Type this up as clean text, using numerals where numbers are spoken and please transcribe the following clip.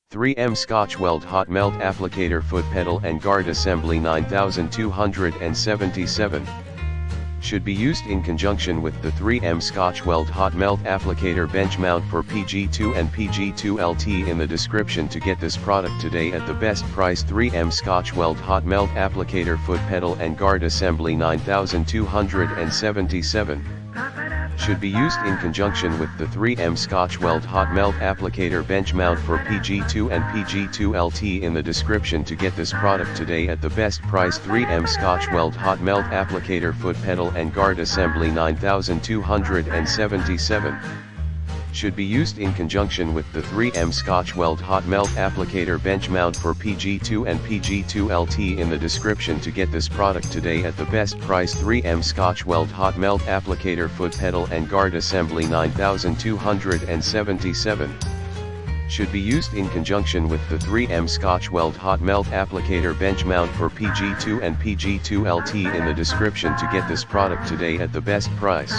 3M Scotch Weld Hot Melt Applicator Foot Pedal and Guard Assembly 9277. Should be used in conjunction with the 3M Scotch Weld Hot Melt Applicator Bench Mount for PG2 and PG2LT in the description to get this product today at the best price. 3M Scotch Weld Hot Melt Applicator Foot Pedal and Guard Assembly 9277. Should be used in conjunction with the 3M Scotch Weld Hot Melt Applicator Bench Mount for PG2 and PG2LT in the description to get this product today at the best price. 3M Scotch Weld Hot Melt Applicator Foot Pedal and Guard Assembly 9277. Should be used in conjunction with the 3M Scotch Weld Hot Melt Applicator Bench Mount for PG2 and PG2LT in the description to get this product today at the best price. 3M Scotch Weld Hot Melt Applicator Foot Pedal and Guard Assembly 9277. Should be used in conjunction with the 3M Scotch Weld Hot Melt Applicator Bench Mount for PG2 and PG2LT in the description to get this product today at the best price.